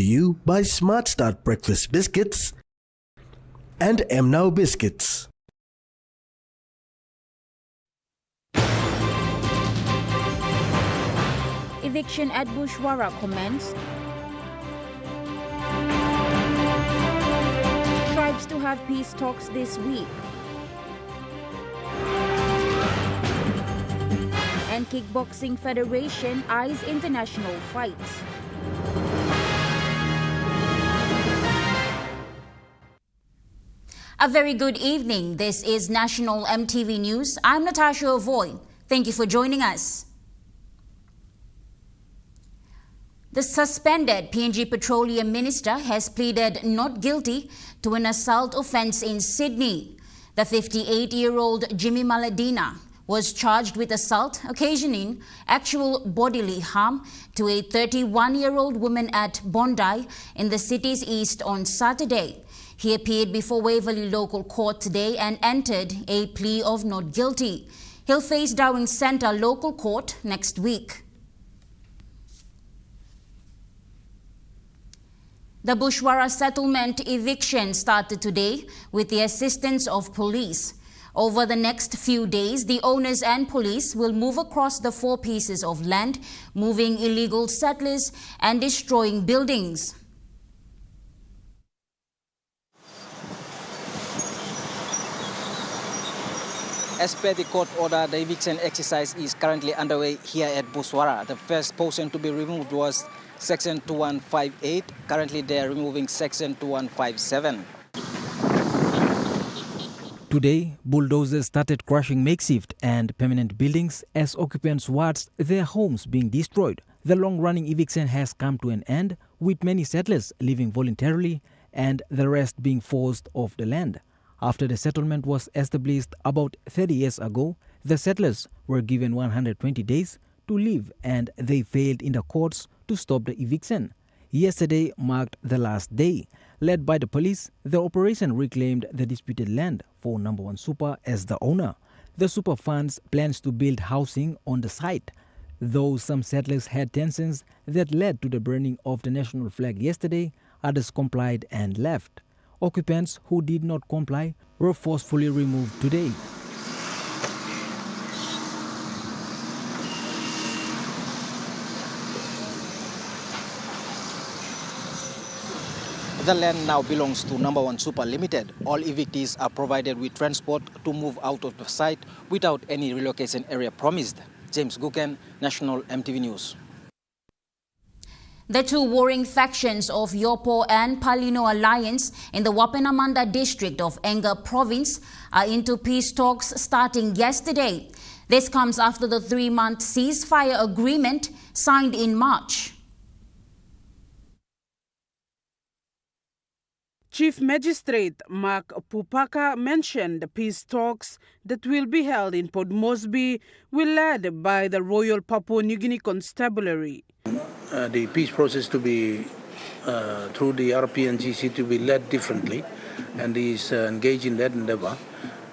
you by Smart Start Breakfast Biscuits and Now Biscuits. Eviction at Bushwara commenced. Tribes to have peace talks this week. And Kickboxing Federation eyes international fights. A very good evening. This is National EMTV News. I'm Natasha Avoy. Thank you for joining us. The suspended PNG Petroleum Minister has pleaded not guilty to an assault offence in Sydney. The 58-year-old Jimmy Maladina was charged with assault occasioning actual bodily harm to a 31-year-old woman at Bondi in the city's east on Saturday. He appeared before Waverley Local Court today and entered a plea of not guilty. He'll face Darwin Centre Local Court next week. The Bushwara settlement eviction started today with the assistance of police. Over the next few days, the owners and police will move across the 4 pieces of land, moving illegal settlers and destroying buildings. As per the court order, the eviction exercise is currently underway here at Bushwara. The first portion to be removed was Section 2158. Currently, they are removing Section 2157. Today, bulldozers started crushing makeshift and permanent buildings as occupants watched their homes being destroyed. The long-running eviction has come to an end, with many settlers leaving voluntarily and the rest being forced off the land. After the settlement was established about 30 years ago, the settlers were given 120 days to leave and they failed in the courts to stop the eviction. Yesterday marked the last day. Led by the police, the operation reclaimed the disputed land for Number 1 Super as the owner. The Super Funds plans to build housing on the site, though some settlers had tensions that led to the burning of the national flag yesterday. Others complied and left. Occupants who did not comply were forcefully removed today. The land now belongs to Number 1 Super Limited. All evictees are provided with transport to move out of the site without any relocation area promised. James Guken, National EMTV News. The 2 warring factions of Yopo and Palino Alliance in the Wapenamanda district of Enga province are into peace talks starting yesterday. This comes after the 3-month ceasefire agreement signed in March. Chief Magistrate Mark Pupaka mentioned the peace talks that will be held in Port Moresby will be led by the Royal Papua New Guinea Constabulary. The peace process to be through the RPNGC to be led differently, and is engaged in that endeavor.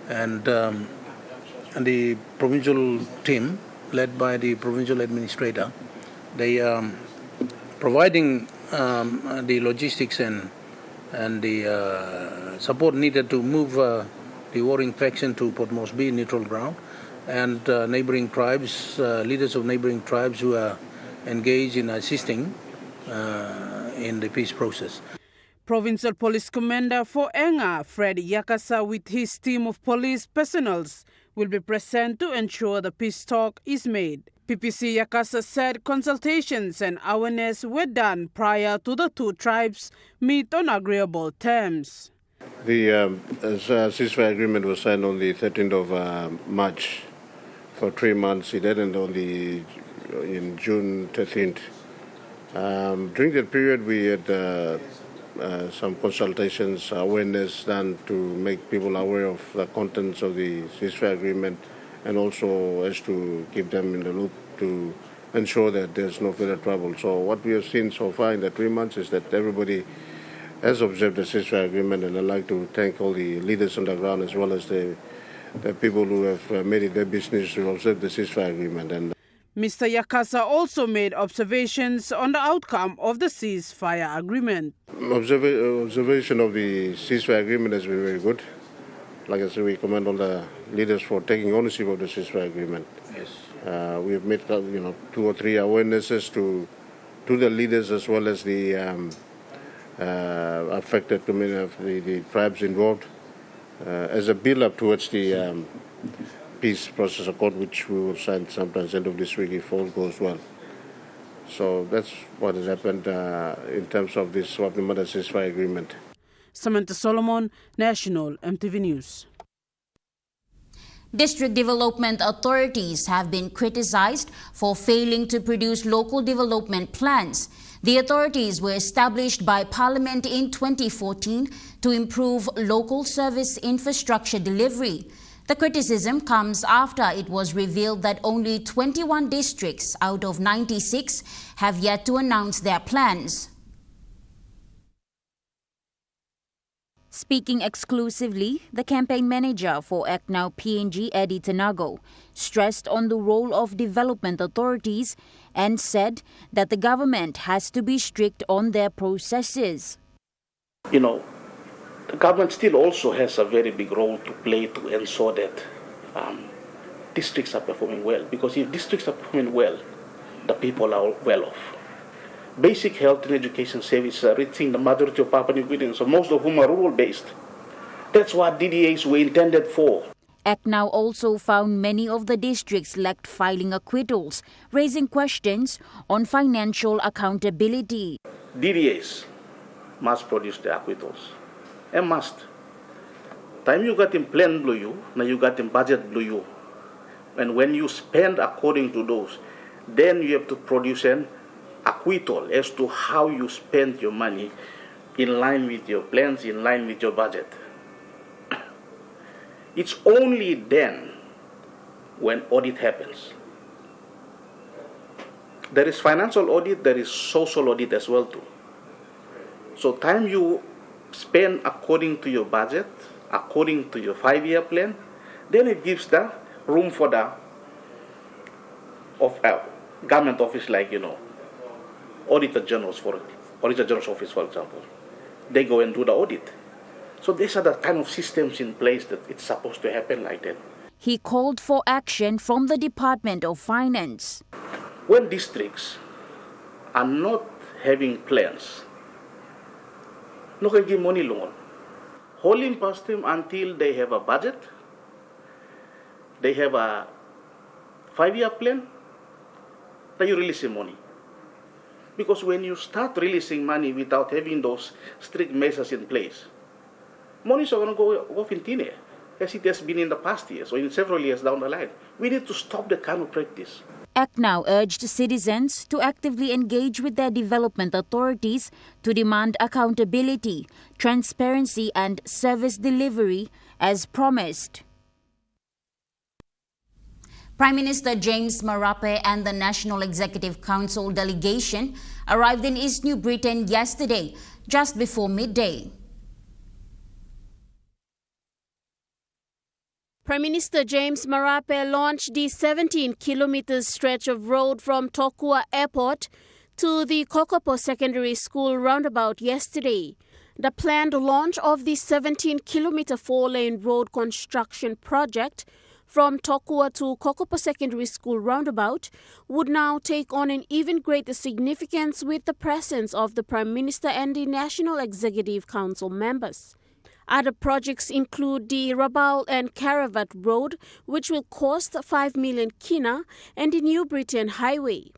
And the provincial team, led by the provincial administrator, they are providing the logistics and the support needed to move the warring faction to Port Moresby, neutral ground, and neighboring tribes, leaders of neighboring tribes who are engaged in assisting in the peace process. Provincial Police Commander for Enga, Fred Yakasa, with his team of police personnel, will be present to ensure the peace talk is made. PPC Yakasa said consultations and awareness were done prior to the 2 tribes meet on agreeable terms. The ceasefire agreement was signed on the 13th of March for 3 months. It ended in June 13th. During that period, we had some consultations, awareness done to make people aware of the contents of the ceasefire agreement, and also as to keep them in the loop to ensure that there's no further trouble. So what we have seen so far in the 3 months is that everybody has observed the ceasefire agreement, and I'd like to thank all the leaders on the ground as well as the people who have made it their business to observe the ceasefire agreement. And Mr. Yakasa also made observations on the outcome of the ceasefire agreement. Observation of the ceasefire agreement has been very good. Like I said, we commend all the leaders for taking ownership of the ceasefire agreement. Yes. We have made 2 or 3 awarenesses to the leaders as well as the affected community, the tribes involved, as a build-up towards the peace process accord, which we will sign sometimes end of this week if all goes well. So that's what has happened in terms of this Swapnimada ceasefire agreement. Samantha Solomon, National EMTV News. District development authorities have been criticized for failing to produce local development plans. The authorities were established by Parliament in 2014 to improve local service infrastructure delivery. The criticism comes after it was revealed that only 21 districts out of 96 have yet to announce their plans. Speaking exclusively, the campaign manager for Act Now PNG, Eddie Tanago, stressed on the role of development authorities and said that the government has to be strict on their processes. The government still also has a very big role to play to ensure that districts are performing well. Because if districts are performing well, the people are well off. Basic health and education services are reaching the majority of Papua New Guineans, so most of whom are rural-based. That's what DDAs were intended for. Act Now also found many of the districts lacked filing acquittals, raising questions on financial accountability. DDAs must produce the acquittals. And must. Time you got in plan blue you, now you got in budget blue you. And when you spend according to those, then you have to produce an acquittal as to how you spend your money in line with your plans, in line with your budget. It's only then when audit happens. There is financial audit, there is social audit as well too. So time you spend according to your budget, according to your 5-year plan, then it gives the room for the government office like, Auditor General's Office, for example. They go and do the audit. So these are the kind of systems in place that it's supposed to happen like that. He called for action from the Department of Finance. When districts are not having plans, no can give money loan. Holding past them until they have a budget, they have a 5-year plan, then you release the money. Because when you start releasing money without having those strict measures in place, money is going to go off in thin air, as it has been in the past years or in several years down the line. We need to stop that kind of practice. Act Now urged citizens to actively engage with their development authorities to demand accountability, transparency and service delivery as promised. Prime Minister James Marape and the National Executive Council delegation arrived in East New Britain yesterday, just before midday. Prime Minister James Marape launched the 17-kilometer stretch of road from Tokua Airport to the Kokopo Secondary School roundabout yesterday. The planned launch of the 17-kilometer 4-lane road construction project from Tokua to Kokopo Secondary School roundabout would now take on an even greater significance with the presence of the Prime Minister and the National Executive Council members. Other projects include the Rabaul and Karavat Road, which will cost 5 million kina, and the New Britain Highway.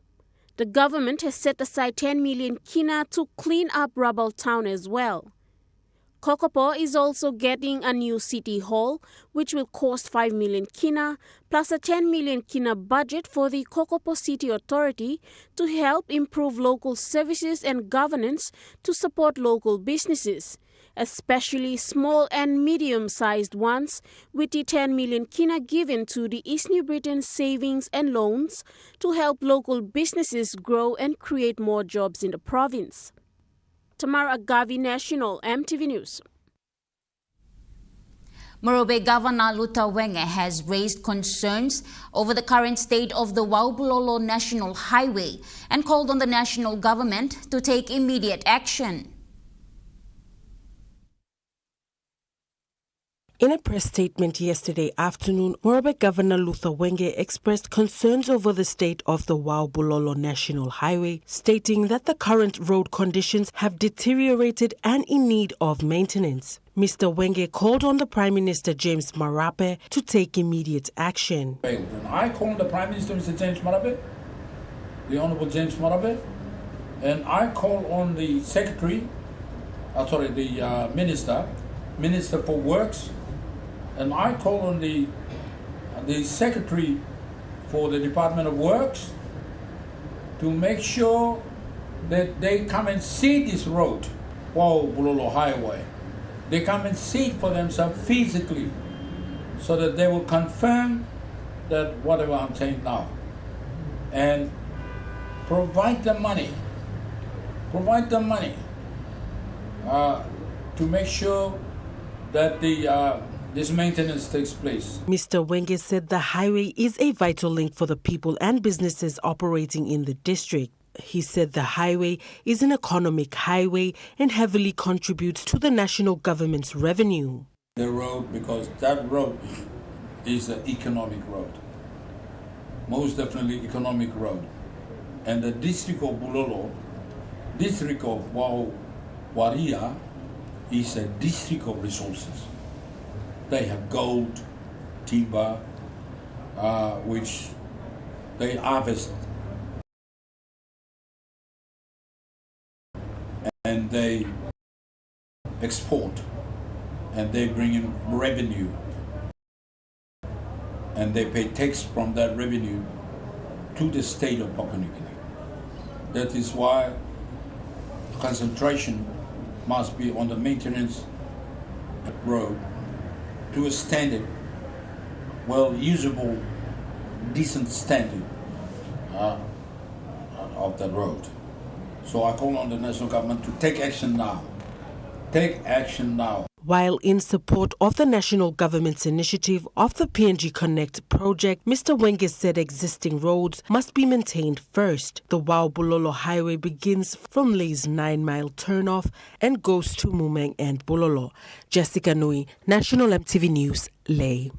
The government has set aside 10 million kina to clean up Rabaul town as well. Kokopo is also getting a new city hall, which will cost 5 million kina, plus a 10 million kina budget for the Kokopo City Authority to help improve local services and governance to support local businesses, especially small and medium-sized ones, with the 10 million kina given to the East New Britain Savings and Loans to help local businesses grow and create more jobs in the province. Tamara Agavi, National EMTV News. Morobe Governor Luther Wenge has raised concerns over the current state of the Waubulolo National Highway and called on the national government to take immediate action. In a press statement yesterday afternoon, Morobe Governor Luther Wenge expressed concerns over the state of the Waubulolo National Highway, stating that the current road conditions have deteriorated and in need of maintenance. Mr. Wenge called on the Prime Minister James Marape to take immediate action. I call on the Prime Minister, Mr. James Marape, the Honourable James Marape, and I call on the Minister for Works, and I call on the Secretary for the Department of Works to make sure that they come and see this road, Waubulolo Highway. They come and see it for themselves physically, so that they will confirm that whatever I'm saying now, and provide the money to make sure that this maintenance takes place. Mr. Wenge said the highway is a vital link for the people and businesses operating in the district. He said the highway is an economic highway and heavily contributes to the national government's revenue. The road, because that road is an economic road, most definitely economic road. And the district of Bulolo, district of Waria, is a district of resources. They have gold, timber, which they harvest and they export, and they bring in revenue, and they pay tax from that revenue to the state of Papua New Guinea. That is why concentration must be on the maintenance of the road to a standard, well, usable, decent standard of that road. So I call on the national government to take action now. Take action now. While in support of the national government's initiative of the PNG Connect project, Mr. Wenge said existing roads must be maintained first. The Waubulolo Highway begins from Lay's 9-mile turnoff and goes to Mumeng and Bulolo. Jessica Nui, National EMTV News, Lay.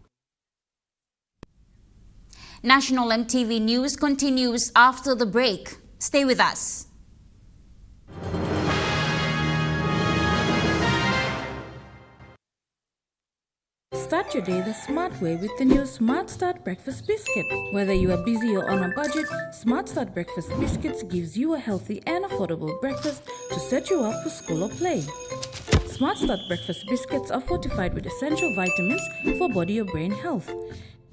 National EMTV News continues after the break. Stay with us. Start your day the smart way with the new Smart Start Breakfast Biscuit. Whether you are busy or on a budget, Smart Start Breakfast Biscuits gives you a healthy and affordable breakfast to set you up for school or play. Smart Start Breakfast Biscuits are fortified with essential vitamins for body or brain health.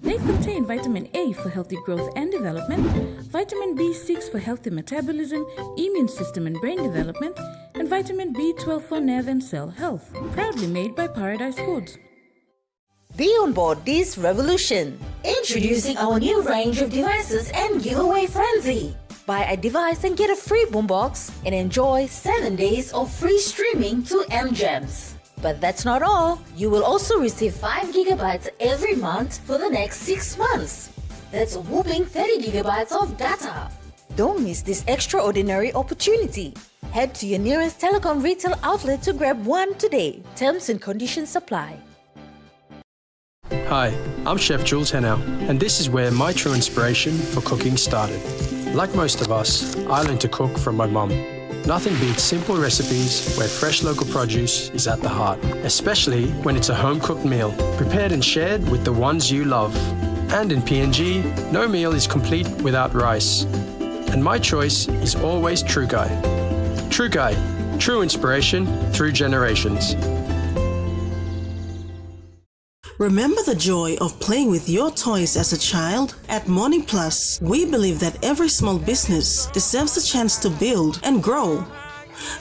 They contain vitamin A for healthy growth and development, vitamin B6 for healthy metabolism, immune system and brain development, and vitamin B12 for nerve and cell health. Proudly made by Paradise Foods. Be on board this revolution. Introducing our new range of devices and giveaway frenzy. Buy a device and get a free boombox and enjoy 7 days of free streaming to MGems. But that's not all. You will also receive 5 gigabytes every month for the next 6 months. That's a whopping 30 gigabytes of data. Don't miss this extraordinary opportunity. Head to your nearest telecom retail outlet to grab one today. Terms and conditions apply. Hi, I'm Chef Jules Henow, and this is where my true inspiration for cooking started. Like most of us, I learned to cook from my mum. Nothing beats simple recipes where fresh local produce is at the heart, especially when it's a home-cooked meal, prepared and shared with the ones you love. And in PNG, no meal is complete without rice. And my choice is always True Guy. True Guy, true inspiration through generations. Remember the joy of playing with your toys as a child? At Morning Plus, we believe that every small business deserves a chance to build and grow.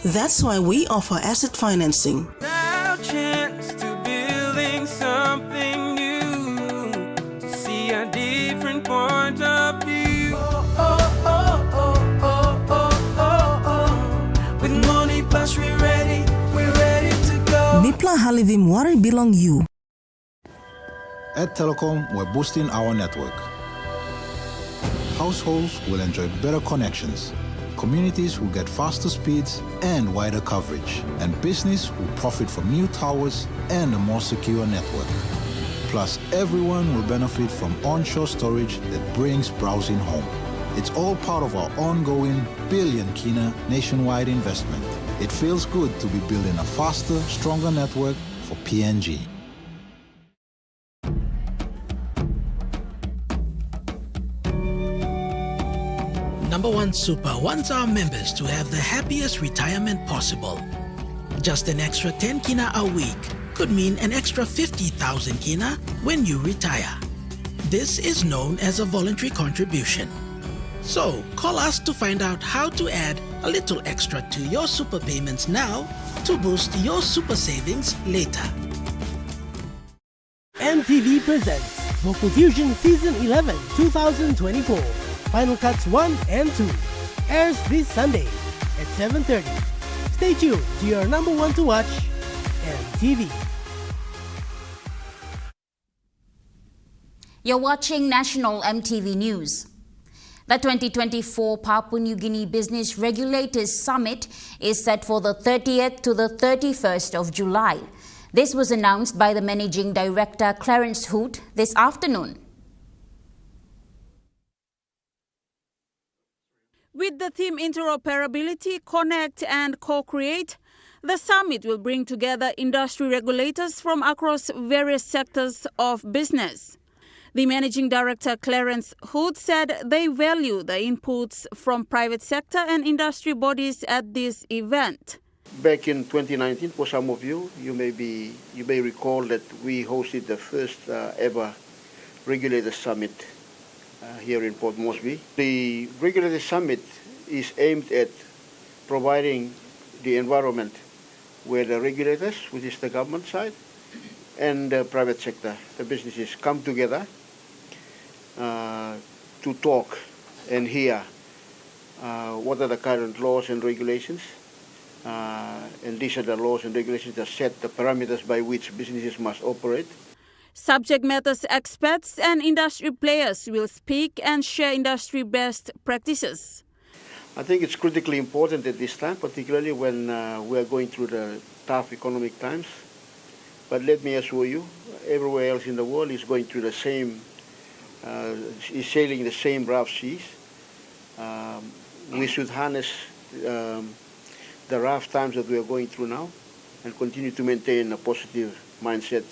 That's why we offer asset financing. Our chance to building something new, to see a different point of view. With Morning Plus, we're ready to go. Mipla Halivim Wari Belong You. At Telecom, we're boosting our network. Households will enjoy better connections. Communities will get faster speeds and wider coverage. And business will profit from new towers and a more secure network. Plus, everyone will benefit from onshore storage that brings browsing home. It's all part of our ongoing billion kina nationwide investment. It feels good to be building a faster, stronger network for PNG. Number One Super wants our members to have the happiest retirement possible. Just an extra 10 kina a week could mean an extra 50,000 kina when you retire. This is known as a voluntary contribution. So call us to find out how to add a little extra to your super payments now to boost your super savings later. EMTV presents Vocal Fusion Season 11 2024. Final Cuts 1 and 2 airs this Sunday at 7:30. Stay tuned to your number one to watch, EMTV. You're watching National EMTV News. The 2024 Papua New Guinea Business Regulators Summit is set for the 30th to the 31st of July. This was announced by the Managing Director Clarence Hood this afternoon. With the theme Interoperability, Connect and Co-Create, the summit will bring together industry regulators from across various sectors of business. The Managing Director Clarence Hood said they value the inputs from private sector and industry bodies at this event. Back in 2019, for some of you, you may recall that we hosted the first ever Regulator Summit here in Port Moresby. The Regulator Summit is aimed at providing the environment where the regulators, which is the government side, and the private sector, the businesses, come together to talk and hear what are the current laws and regulations. And these are the laws and regulations that set the parameters by which businesses must operate. Subject matters experts and industry players will speak and share industry best practices. I think it's critically important at this time, particularly when we are going through the tough economic times. But let me assure you, everywhere else in the world is going through the same, is sailing the same rough seas. We should harness the rough times that we are going through now and continue to maintain a positive mindset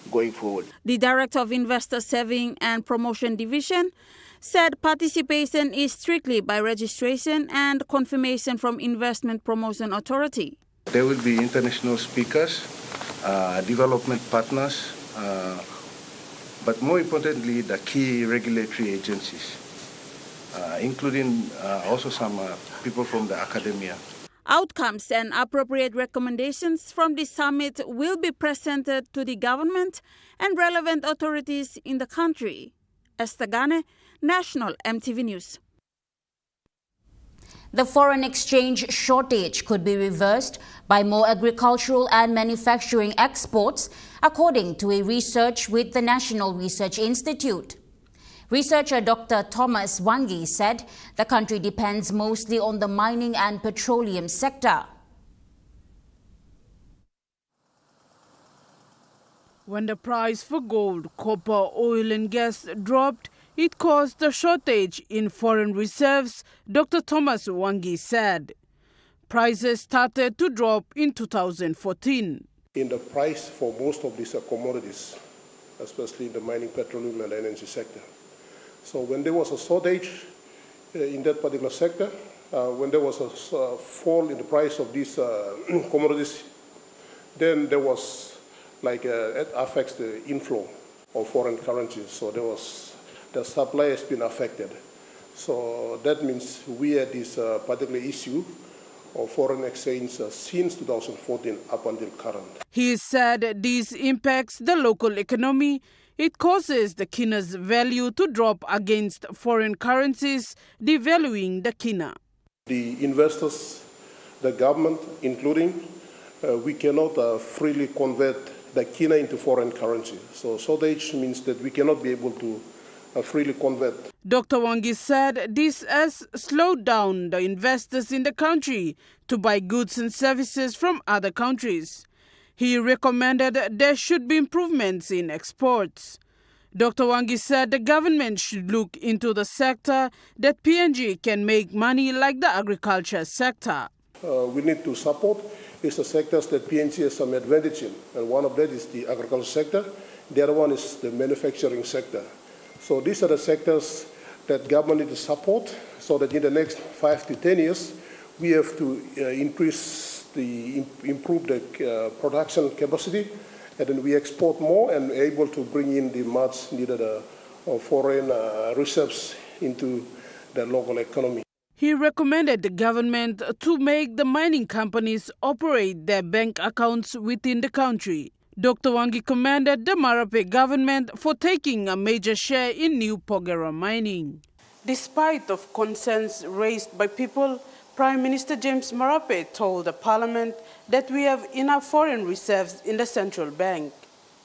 going forward. The Director of Investor Saving and Promotion Division said participation is strictly by registration and confirmation from Investment Promotion Authority. There will be international speakers, development partners, but more importantly, the key regulatory agencies, including also some people from the academia. Outcomes and appropriate recommendations from the summit will be presented to the government and relevant authorities in the country. Esther Gane, National EMTV News. The foreign exchange shortage could be reversed by more agricultural and manufacturing exports, according to a research with the National Research Institute. Researcher Dr. Thomas Wangi said the country depends mostly on the mining and petroleum sector. When the price for gold, copper, oil and gas dropped, it caused a shortage in foreign reserves, Dr. Thomas Wangi said. Prices started to drop in 2014. In the price for most of these commodities, especially in the mining, petroleum and energy sector. So when there was a shortage in that particular sector, when there was a fall in the price of these commodities, then there was it affects the inflow of foreign currencies. So the supply has been affected. So that means we had this particular issue of foreign exchange since 2014 up until current. He said this impacts the local economy. It causes the kina's value to drop against foreign currencies, devaluing the kina. The investors, the government, including, we cannot freely convert the kina into foreign currency. So shortage means that we cannot be able to freely convert. Dr. Wangi said this has slowed down the investors in the country to buy goods and services from other countries. He recommended there should be improvements in exports. Dr. Wangi said the government should look into the sector that PNG can make money like the agriculture sector. We need to support is the sectors that PNG has some advantage in, and one of that is the agriculture sector. The other one is the manufacturing sector. So these are the sectors that government needs to support so that in the next 5 to 10 years, we have to improve the production capacity, and then we export more and able to bring in the much needed foreign reserves into the local economy. He recommended the government to make the mining companies operate their bank accounts within the country. Dr. Wangi commended the Marape government for taking a major share in new Porgera mining. Despite of concerns raised by people, Prime Minister James Marape told the Parliament that we have enough foreign reserves in the central bank.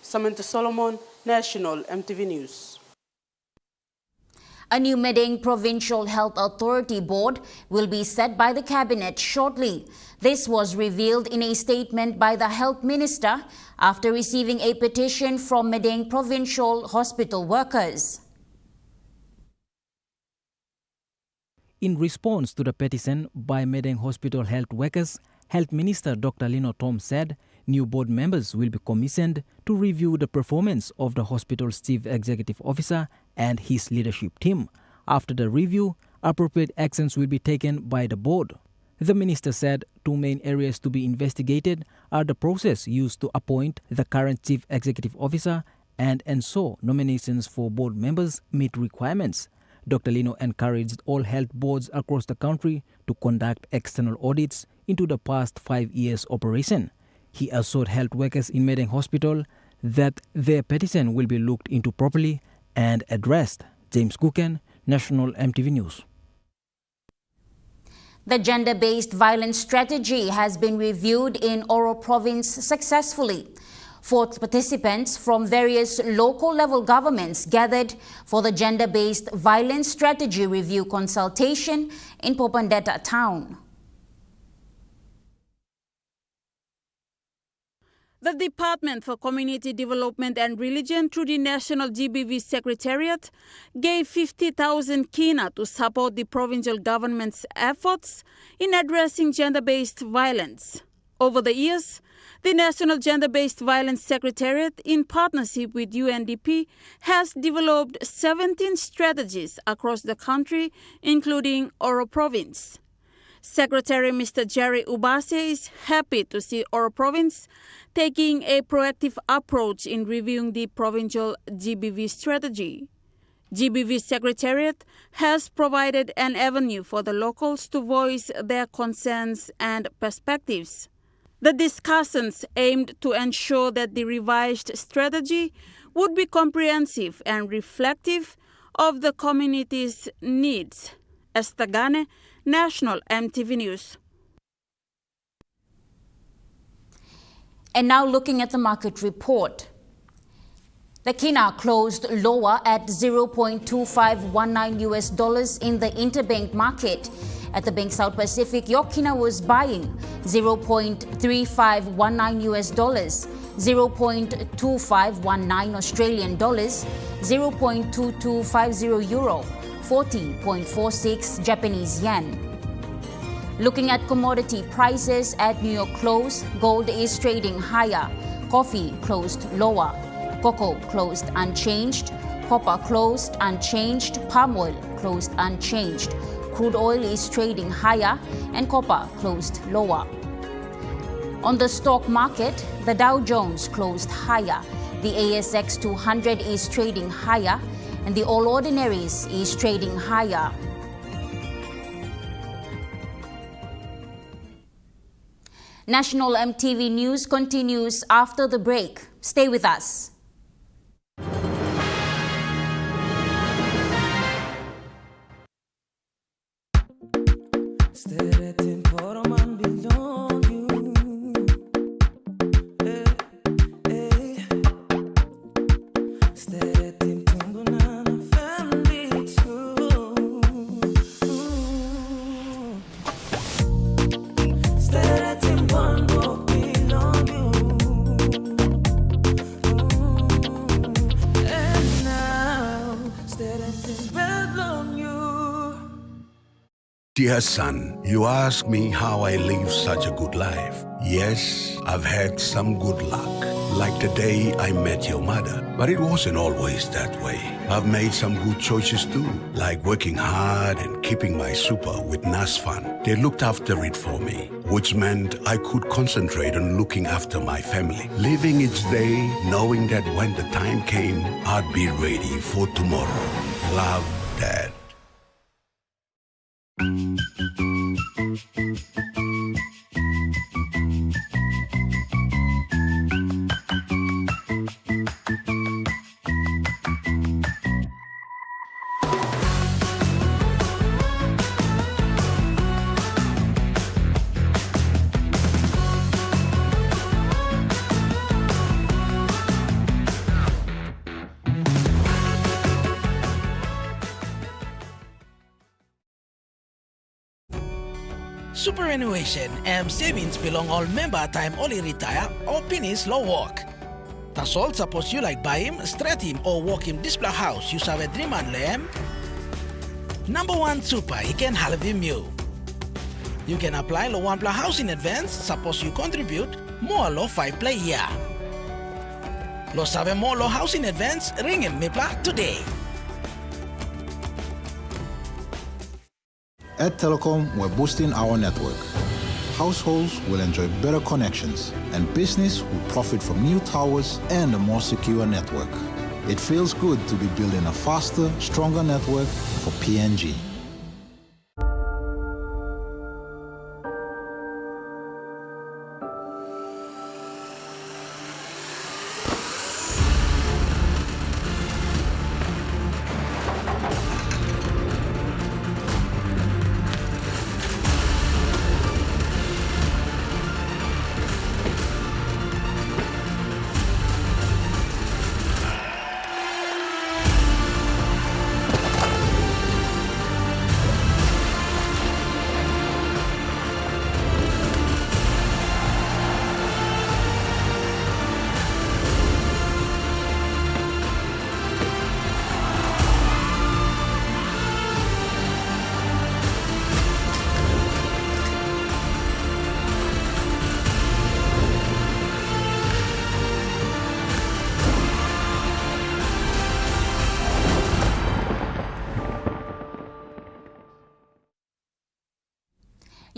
Samantha Solomon, National EMTV News. A new Medang Provincial Health Authority Board will be set by the Cabinet shortly. This was revealed in a statement by the Health Minister after receiving a petition from Medang Provincial Hospital workers. In response to the petition by Medang Hospital health workers, Health Minister Dr. Lino Tom said new board members will be commissioned to review the performance of the hospital's chief executive officer and his leadership team. After the review, appropriate actions will be taken by the board. The minister said two main areas to be investigated are the process used to appoint the current chief executive officer and ensure nominations for board members meet requirements. Dr. Lino encouraged all health boards across the country to conduct external audits into the past 5 years' operation. He assured health workers in Medang Hospital that their petition will be looked into properly and addressed. James Kuken, National EMTV News. The gender-based violence strategy has been reviewed in Oro Province successfully. 4 participants from various local level governments gathered for the gender-based violence strategy review consultation in Popondetta town. The Department for Community Development and Religion through the National GBV Secretariat gave 50,000 kina to support the provincial government's efforts in addressing gender-based violence. Over the years, the National Gender-Based Violence Secretariat, in partnership with UNDP, has developed 17 strategies across the country, including Oro Province. Secretary Mr. Jerry Ubase is happy to see Oro Province taking a proactive approach in reviewing the provincial GBV strategy. GBV Secretariat has provided an avenue for the locals to voice their concerns and perspectives. The discussions aimed to ensure that the revised strategy would be comprehensive and reflective of the community's needs. Estagane, National EMTV News. And now looking at the market report. The kina closed lower at $0.2519 US in the interbank market. At the Bank South Pacific, your kina was buying $0.3519 US, 0.2519 Australian dollars, 0.2250 euro, 40.46 Japanese yen. Looking at commodity prices at New York close, gold is trading higher, coffee closed lower, cocoa closed unchanged, copper closed unchanged, palm oil closed unchanged. Crude oil is trading higher and copper closed lower. On the stock market, the Dow Jones closed higher, the ASX 200 is trading higher, and the All Ordinaries is trading higher. National EMTV News continues after the break. Stay with us. Dear son, you ask me how I live such a good life. Yes, I've had some good luck, like the day I met your mother. But it wasn't always that way. I've made some good choices too, like working hard and keeping my super with NASFAN. They looked after it for me, which meant I could concentrate on looking after my family. Living each day, knowing that when the time came, I'd be ready for tomorrow. Love, Dad. Superannuation and savings belong all member time only retire or finish low work. That's all suppose you like buy him, straight him or walk him display house you have a dream and lamb. Number one super he can have him you. You can apply low one play house in advance, suppose you contribute more low 5 play year. Lo sabe more low house in advance, ring him Mipla today. At Telecom, we're boosting our network. Households will enjoy better connections, and business will profit from new towers and a more secure network. It feels good to be building a faster, stronger network for PNG.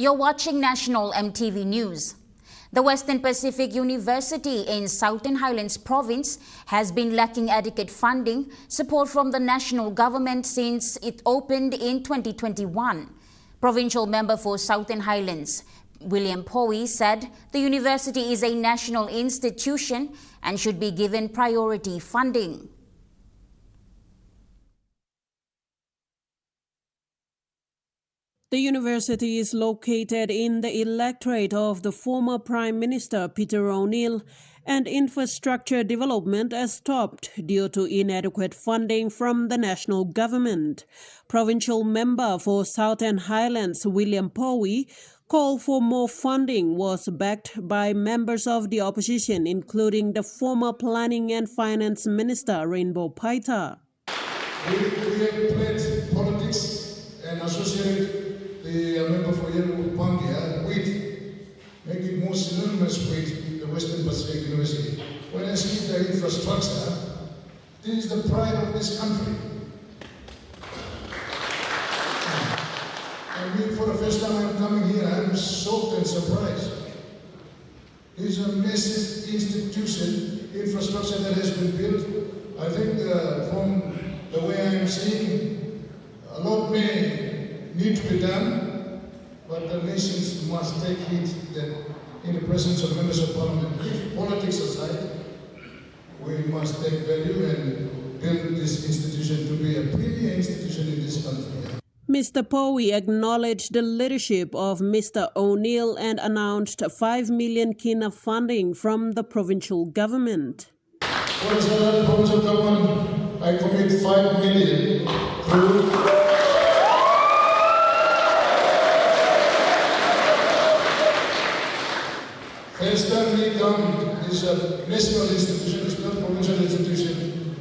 You're watching National EMTV News. The Western Pacific University in Southern Highlands Province has been lacking adequate funding support from the national government since it opened in 2021. Provincial member for Southern Highlands, William Powie, said the university is a national institution and should be given priority funding. The university is located in the electorate of the former Prime Minister Peter O'Neill, and infrastructure development has stopped due to inadequate funding from the national government. Provincial member for Southern Highlands William Powie call for more funding was backed by members of the opposition, including the former Planning and Finance Minister Rainbow Paita. We have played politics and associated the member for Yellow Pangia with, make it more synonymous with the Western Pacific University. When I speak the infrastructure, this is the pride of this country. And me, for the first time I'm coming here, I'm shocked and surprised. This is a massive institution, infrastructure that has been built. I think from the way I'm seeing, a lot may need to be done, but the nations must take heed that in the presence of members of parliament, if politics aside, we must take value and build this institution to be a premier institution in this country. Mr. Powie acknowledged the leadership of Mr. O'Neill and announced 5 million kina funding from the provincial government. For the provincial government, I commit 5 million through first time we come is a national institution, it's not a provincial institution.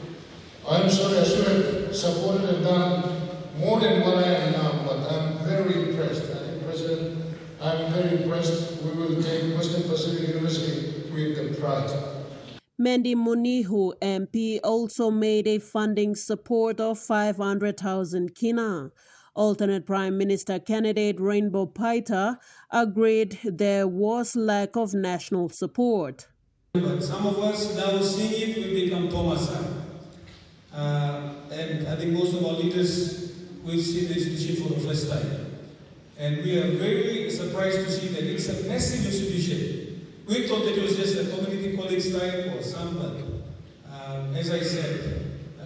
I am sorry, I should have supported and done more than what I am now, but I'm very impressed. I think, President, I'm very impressed. We will take Western Pacific University with pride. Mendy Munihu MP also made a funding support of 500,000 kina. Alternate Prime Minister candidate Rainbow Paita agreed there was lack of national support. But some of us now seeing it, we become Thomas. And I think most of our leaders will see this institution for the first time. And we are very surprised to see that it's a massive institution. We thought that it was just a community college type or some, but as I said,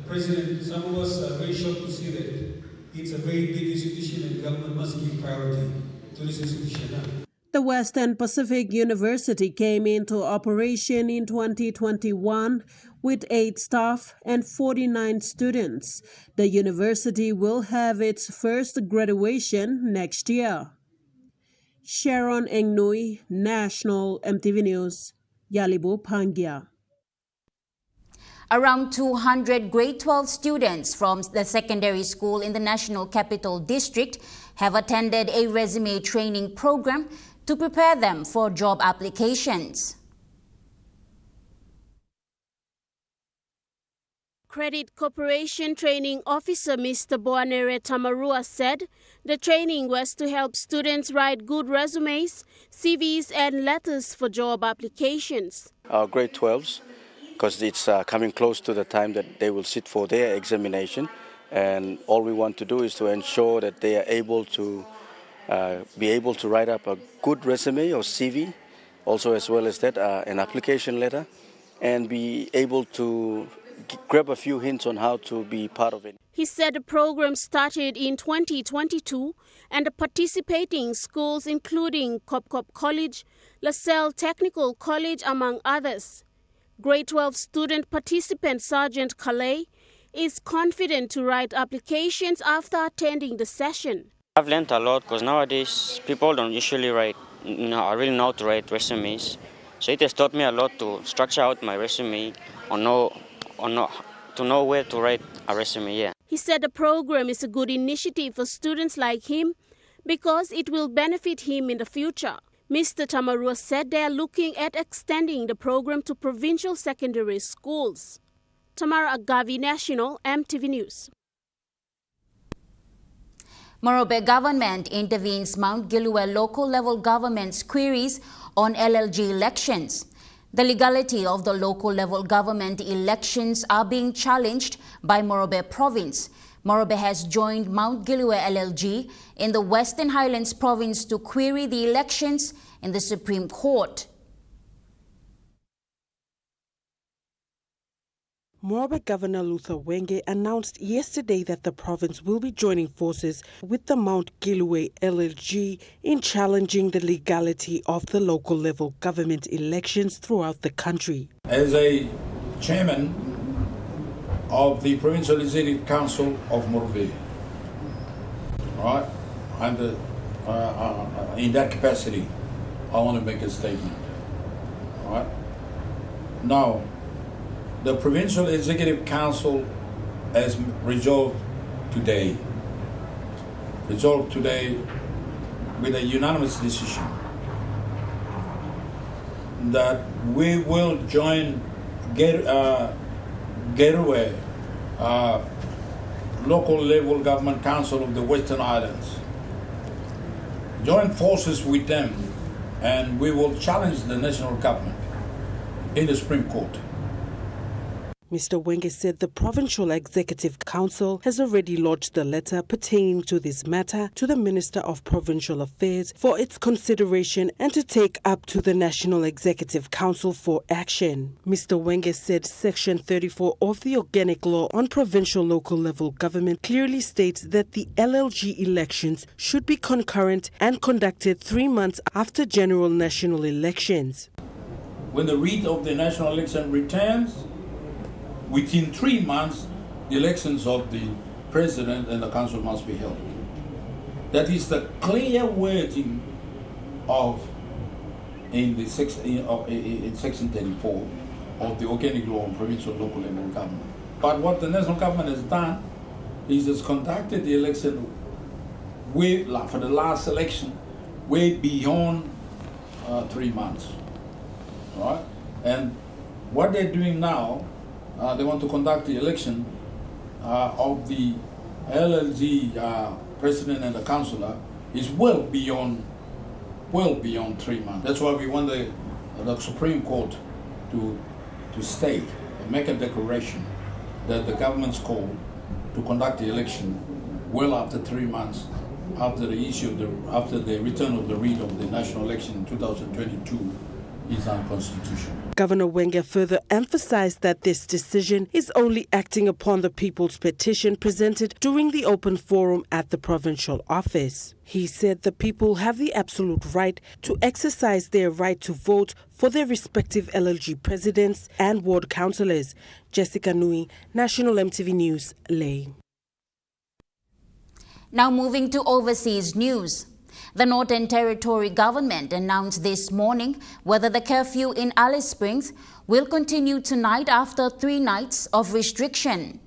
President, some of us are very shocked to see that it's a very big institution and government must give priority to this institution. The Western Pacific University came into operation in 2021 with 8 staff and 49 students. The university will have its first graduation next year. Sharon Engnui, National EMTV News, Yalibu, Pangia. Around 200 grade 12 students from the secondary school in the National Capital District have attended a resume training program to prepare them for job applications. Credit Corporation Training Officer Mr. Boanere Tamarua said the training was to help students write good resumes, CVs and letters for job applications. Our grade 12s, because it's coming close to the time that they will sit for their examination, and all we want to do is to ensure that they are able to write up a good resume or CV, also as well as that an application letter, and be able to grab a few hints on how to be part of it. He said the program started in 2022 and the participating schools including Cop College, LaSalle Technical College among others. Grade 12 student participant Sergeant Calais is confident to write applications after attending the session. I've learned a lot because nowadays people don't usually I really know how to write resumes. So it has taught me a lot to structure out my resume to know where to write a resume. Yeah. He said the program is a good initiative for students like him because it will benefit him in the future. Mr. Tamarua said they are looking at extending the program to provincial secondary schools. Tamara Agavi, National EMTV News. Morobe government intervenes Mount Gilue local level government's queries on LLG elections. The legality of the local level government elections are being challenged by Morobe province. Morobe has joined Mount Gilue LLG in the Western Highlands province to query the elections in the Supreme Court. Morobe Governor Luther Wenge announced yesterday that the province will be joining forces with the Mount Gilue LLG in challenging the legality of the local level government elections throughout the country. As a chairman of the Provincial Executive Council of Morobe, right, and in that capacity, I want to make a statement. Right? Now, the Provincial Executive Council has resolved today with a unanimous decision that we will join Gilue local level government council of the Western Islands, join forces with them, and we will challenge the national government in the Supreme Court. Mr. Wenge said the Provincial Executive Council has already lodged the letter pertaining to this matter to the Minister of Provincial Affairs for its consideration and to take up to the National Executive Council for action. Mr. Wenge said Section 34 of the Organic Law on Provincial Local Level Government clearly states that the LLG elections should be concurrent and conducted 3 months after general national elections. When the writ of the national election returns, within 3 months, the elections of the president and the council must be held. That is the clear wording in Section 34 of the Organic Law on Provincial Local Level Government. But what the national government has done is has conducted the election way, for the last election, way beyond 3 months. All right? And what they're doing now, they want to conduct the election of the LLG president and the councillor is well beyond 3 months. That's why we want the Supreme Court to state and make a declaration that the government's call to conduct the election well after 3 months after the return of the writ of the national election in 2022 is unconstitutional. Governor Wenge further emphasized that this decision is only acting upon the people's petition presented during the open forum at the provincial office. He said the people have the absolute right to exercise their right to vote for their respective LLG presidents and ward councillors. Jessica Nui, National EMTV News, Lay. Now moving to overseas news. The Northern Territory government announced this morning whether the curfew in Alice Springs will continue tonight after 3 nights of restriction.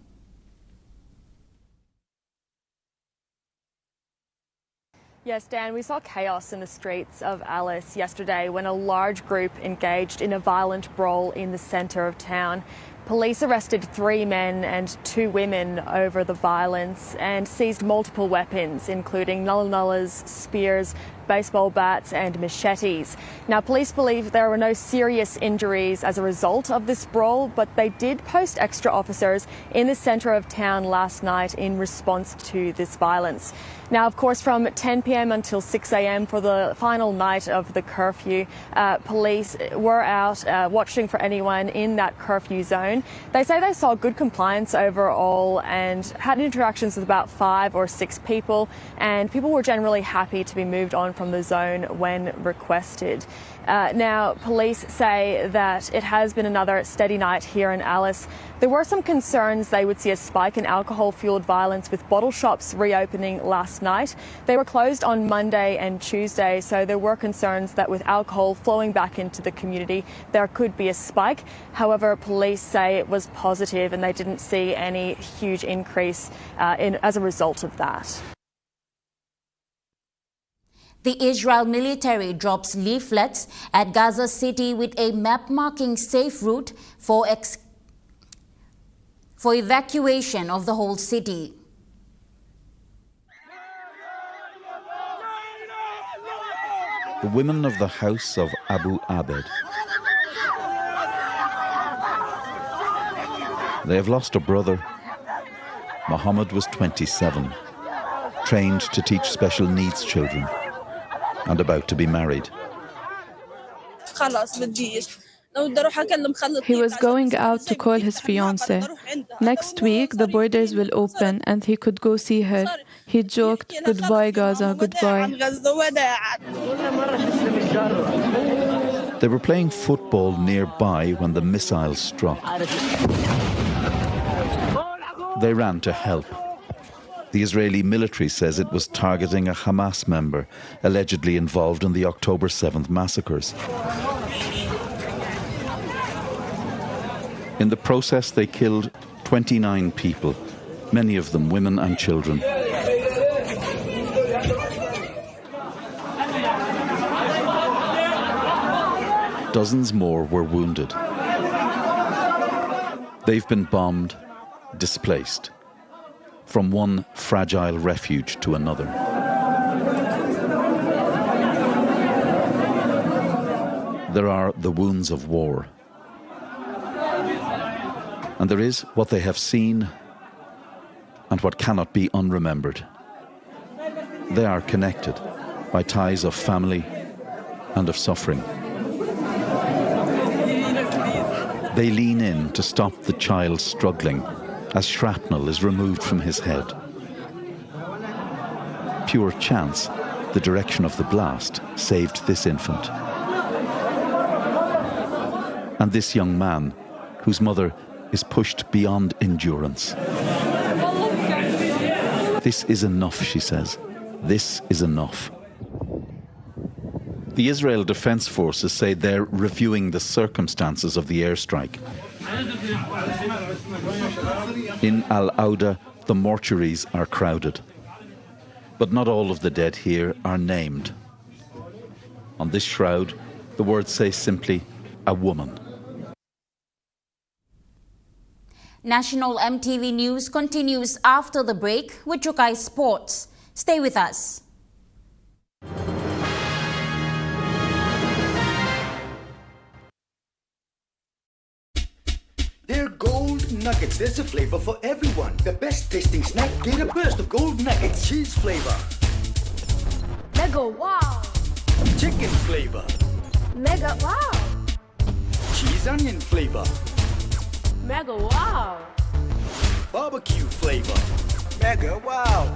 Yes, Dan, we saw chaos in the streets of Alice yesterday when a large group engaged in a violent brawl in the centre of town. Police arrested 3 men and 2 women over the violence and seized multiple weapons, including nullas, spears, baseball bats and machetes. Now, police believe there were no serious injuries as a result of this brawl, but they did post extra officers in the centre of town last night in response to this violence. Now, of course, from 10 p.m. until 6 a.m. for the final night of the curfew, police were out watching for anyone in that curfew zone. They say they saw good compliance overall and had interactions with about 5 or 6 people, and people were generally happy to be moved on from the zone when requested. Now, police say that it has been another steady night here in Alice. There were some concerns they would see a spike in alcohol-fueled violence with bottle shops reopening last night. They were closed on Monday and Tuesday, so there were concerns that with alcohol flowing back into the community, there could be a spike. However, police say it was positive and they didn't see any huge increase as a result of that. The Israel military drops leaflets at Gaza City with a map marking safe route for evacuation of the whole city. The women of the house of Abu Abed. They have lost a brother. Mohammed was 27, trained to teach special needs children, and about to be married. He was going out to call his fiancée. Next week, the borders will open and he could go see her. He joked, "Goodbye, Gaza, goodbye." They were playing football nearby when the missiles struck. They ran to help. The Israeli military says it was targeting a Hamas member allegedly involved in the October 7th massacres. In the process, they killed 29 people, many of them women and children. Dozens more were wounded. They've been bombed, displaced, from one fragile refuge to another. There are the wounds of war. And there is what they have seen and what cannot be unremembered. They are connected by ties of family and of suffering. They lean in to stop the child struggling as shrapnel is removed from his head. Pure chance, the direction of the blast saved this infant. And this young man, whose mother is pushed beyond endurance. This is enough, she says. This is enough. The Israel Defense Forces say they're reviewing the circumstances of the airstrike. In Al-Auda, the mortuaries are crowded. But not all of the dead here are named. On this shroud, the words say simply, a woman. National EMTV News continues after the break with Chukai Sports. Stay with us. They're gold nuggets. There's a flavor for everyone. The best tasting snack. Get a burst of gold nuggets. Cheese flavor. Mega wow. Chicken flavor. Mega wow. Cheese onion flavor. Mega wow. Barbecue flavor. Mega wow.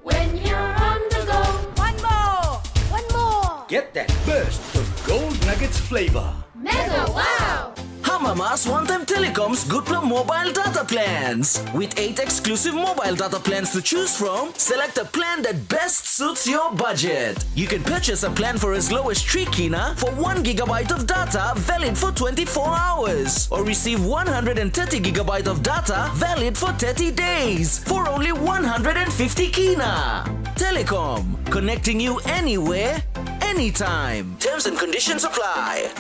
When you're on the go, one more. One more. Get that burst of gold nuggets flavor. Mega wow. Mama's one-time Telecom's Goodpla mobile data plans. With 8 exclusive mobile data plans to choose from, select a plan that best suits your budget. You can purchase a plan for as low as 3 kina for 1 gigabyte of data valid for 24 hours. Or receive 130 gigabyte of data valid for 30 days for only 150 kina. Telecom, connecting you anywhere, anytime. Terms and conditions apply.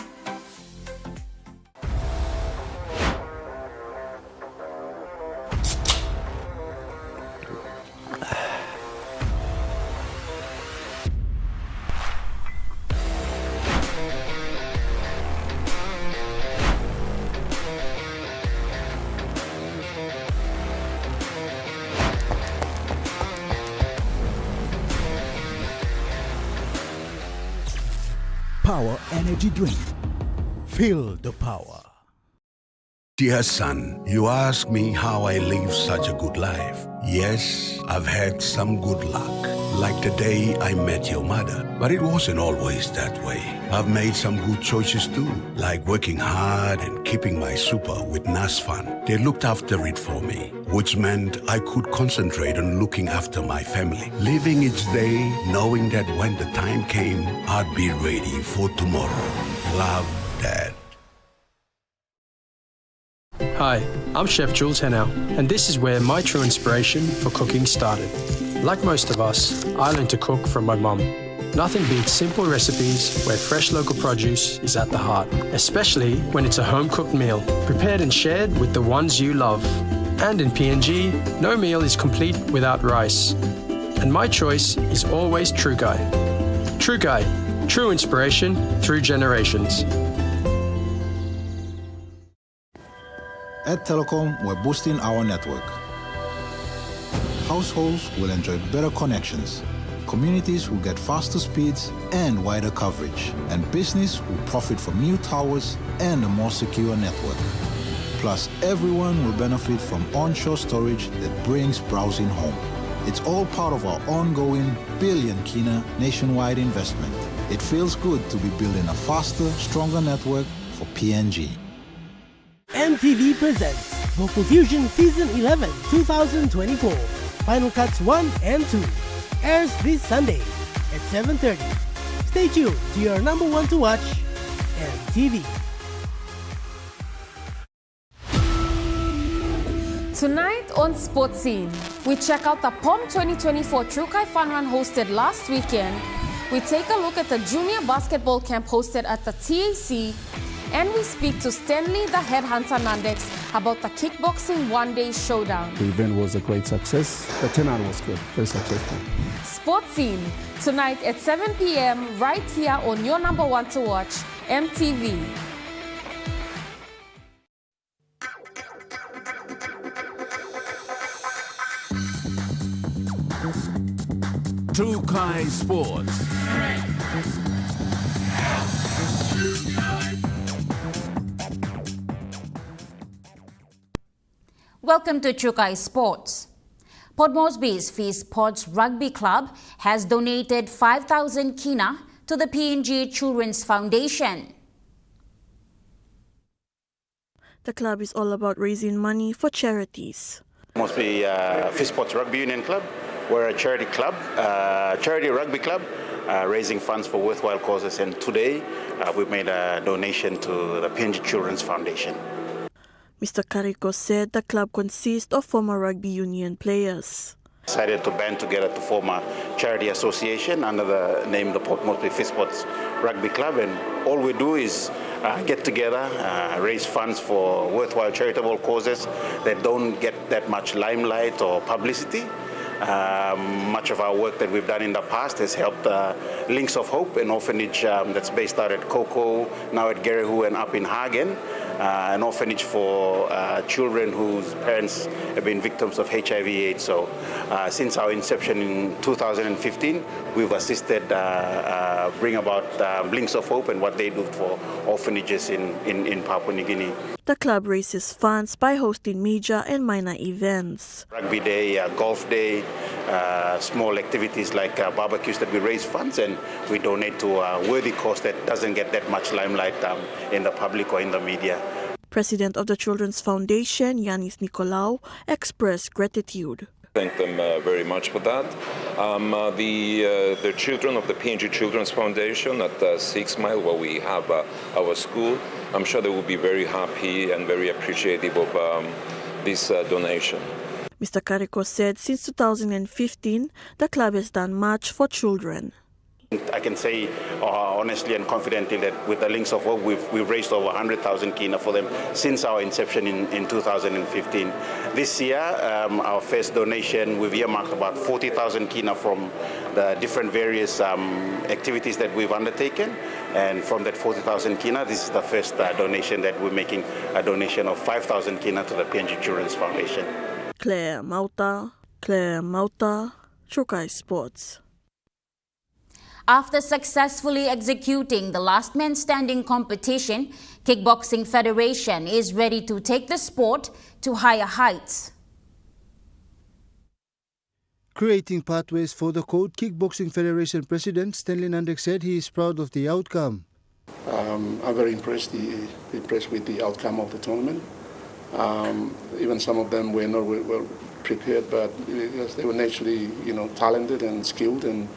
Power energy drink. Feel the power. Dear son, you ask me how I live such a good life. Yes, I've had some good luck, like the day I met your mother. But it wasn't always that way. I've made some good choices too, like working hard and keeping my super with NASFAN. They looked after it for me, which meant I could concentrate on looking after my family, living each day knowing that when the time came, I'd be ready for tomorrow. Love, Dad. Hi, I'm Chef Jules Henao, and this is where my true inspiration for cooking started. Like most of us, I learned to cook from my mum. Nothing beats simple recipes where fresh local produce is at the heart, especially when it's a home-cooked meal, prepared and shared with the ones you love. And in PNG, no meal is complete without rice. And my choice is always Trukai. Trukai, true inspiration through generations. At Telecom, we're boosting our network. Households will enjoy better connections. Communities will get faster speeds and wider coverage. And business will profit from new towers and a more secure network. Plus, everyone will benefit from onshore storage that brings browsing home. It's all part of our ongoing billion kina nationwide investment. It feels good to be building a faster, stronger network for PNG. EMTV presents Vocal Fusion Season 11 2024. Final Cuts 1 and 2 airs this Sunday at 7:30. Stay tuned to your number one to watch, EMTV. Tonight on Sports Scene, we check out the POM 2024 Trukai Fun Run hosted last weekend. We take a look at the junior basketball camp hosted at the TAC, and we speak to Stanley the Headhunter Nandex about the kickboxing one-day showdown. The event was a great success. The turnout was good, very successful. Sports Scene, tonight at 7 p.m. right here on your number one to watch, EMTV. Trukai Sports. Welcome to Chukai Sports. Port Moresby's Fee Sports Rugby Club has donated 5,000 kina to the PNG Children's Foundation. The club is all about raising money for charities. Moresby Fee Sports Rugby Union Club. We're a charity club, charity rugby club, raising funds for worthwhile causes. And today we've made a donation to the PNG Children's Foundation. Mr. Carico said the club consists of former rugby union players. Decided to band together to form a charity association under the name the Port Moresby Fistsports Rugby Club, and all we do is get together, raise funds for worthwhile charitable causes that don't get that much limelight or publicity. Much of our work that we've done in the past has helped Links of Hope, an orphanage that's based out at Coco, now at Gerehu and up in Hagen, an orphanage for children whose parents have been victims of HIV/AIDS. So since our inception in 2015, we've assisted bring about Links of Hope and what they do for orphanages in Papua New Guinea. The club raises funds by hosting major and minor events. Rugby Day, Golf Day, small activities like barbecues that we raise funds and we donate to a worthy cause that doesn't get that much limelight in the public or in the media. President of the Children's Foundation, Yanis Nicolau, expressed gratitude. Thank them very much for that. The children of the PNG Children's Foundation at 6 Mile, where we have our school, I'm sure they will be very happy and very appreciative of this donation. Mr. Kariko said since 2015, the club has done much for children. I can say honestly and confidently that with the Links of Hope, we've raised over 100,000 kina for them since our inception in 2015. This year, our first donation, we've earmarked about 40,000 kina from the different various activities that we've undertaken. And from that 40,000 kina, this is the first donation that we're making, a donation of 5,000 kina to the PNG Children's Foundation. Claire Mauta, Trukai Sports. After successfully executing the last man standing competition, Kickboxing Federation is ready to take the sport to higher heights. Creating pathways for the code, Kickboxing Federation President Stanley Nandek said he is proud of the outcome. I'm very impressed with the outcome of the tournament. Even some of them were not well prepared, but they were naturally, talented and skilled, and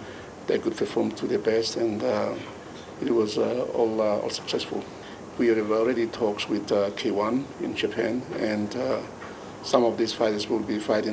they could perform to their best, and it was all successful. We have already talks with K1 in Japan, and some of these fighters will be fighting